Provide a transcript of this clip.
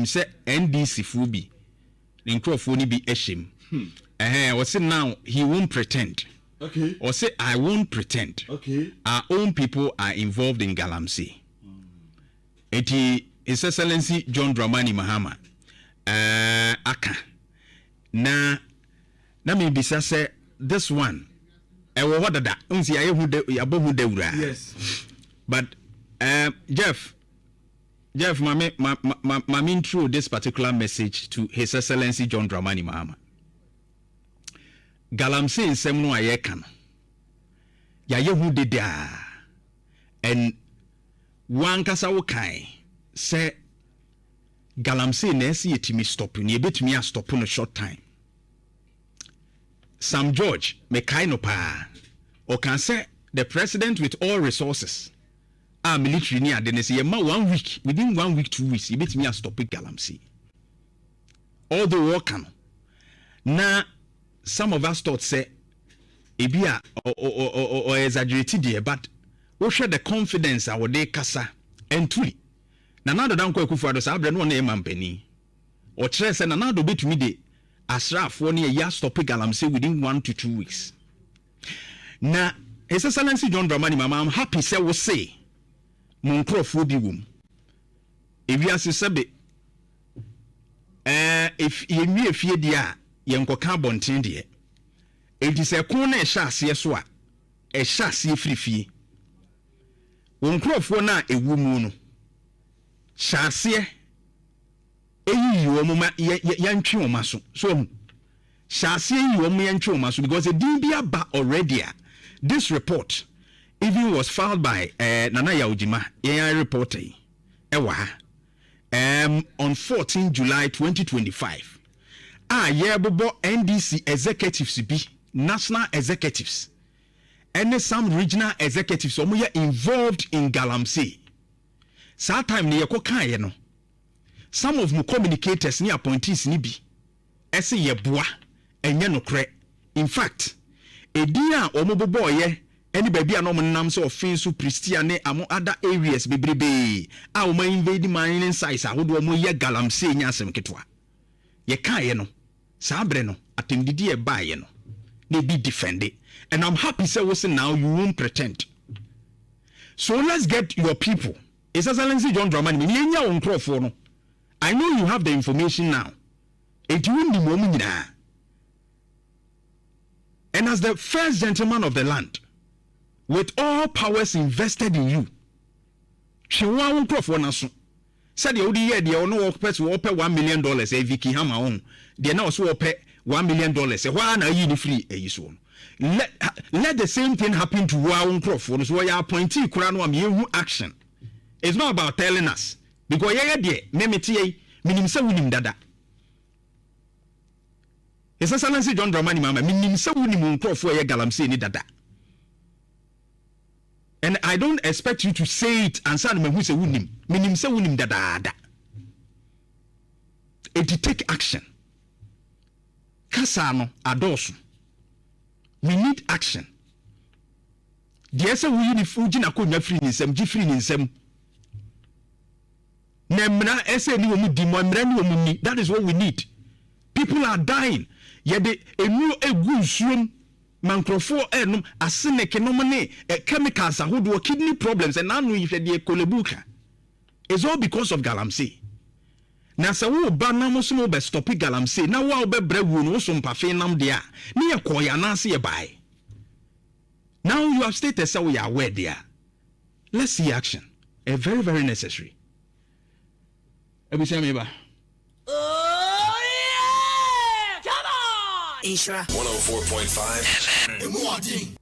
say NDC Fubi, the Nkrofoni be Eshim. Or say now he won't pretend. Okay. Or say I won't pretend. Okay. Our own people are involved in Galamsey. His Excellency John Dramani Mahama. Aka. Na maybe say this one. Yes. But Jeff, my mean through this particular message to His Excellency John Dramani Mahama. Galamsey in Semno Ayekan. Ya yehu de da. And one kasawokai say Galamsey nesi yetimi stop. Ni ebetimi a stop in a short time. Sam George mekaino pa. Or can say the president with all resources. Military near Dennis, 1 week, within 1 week, 2 weeks, you bet me a stop it Galamsey. All the work now, some of us thought say, Ebia or exaggerated here, but we share the confidence our day Kasa and Tuli. Nanado don't go for the Sabra no name and penny. Or Tres and another bit me de Asraf 1 year stop it Galamsey within 1 to 2 weeks. Now, His Excellency John Dramani Mama, I'm happy say we say. Monkrofo wom ewiase sebe if yemi efie dia yenkoka bonten de enti se kon na ehya ase so a ehya ase frifie wonkrofo na ewu mu no hya ase eyi wo mu yantwe wo maso so hya ase yi wo mu yantwe wo maso because the dbia ba already this report even was filed by Nana Yaujima, AI reporter, on 14 July 2025. Bobo NDC executives be national executives, and some regional executives involved in Galamsey. Sa time ne yeko no. Some of mu communicators ni appointees ni bi. Ese ye boa enye no kre. In fact, edia omobobo ye any baby and nam so offensive Christiane among other areas bebrebe a o man invade mining sites a wodo mo ye Galamsey nyasem ketwa ye kan ye no sa bre no atemdidi e ba ye no they be defended and I'm happy say we say now you won't pretend. So let's get your people. His Excellency John Dramani nyenya won crofo no. I know you have the information now. It won't be moment now. And as the first gentleman of the land, with all powers invested in you, she won't crofo na so. Said the odi year the no work person will pay $1 million a Vicky Hammer on. They now so pay $1 million. Why na you free a issue? Let the same thing happen to our own crofo. So we are appointee kurano am action. It's not about telling us. Because yeah dear, memeti minim se wunim dada. His Excellency John Dramani Mama minim se wunim crofo ye Galamsey ni dada. And I don't expect you to say it and say me who say wunim. Minim se wunim dada. It take action. Kasano adosu. We need action. The ese we ni fuji na ko nya free ni nsem, gi free ni nsem. Nemra ese ni omu di mo mra ni omu ni. That is what we need. People are dying. Yede enu egu nsuom mankrofo enum aseneke no ne chemicals ahodo kidney problems and anu yhwe de kolebuka. It's all because of Galamsey. Na se wo ba na mo so mo be stop Galamsey na wo be brawu no so mpafe nam de a ne yekoya na se ye bai. Now you have stated so we are aware there. Let's see action. A very, very necessary. Oh yeah! Come on! Nhyira 104.5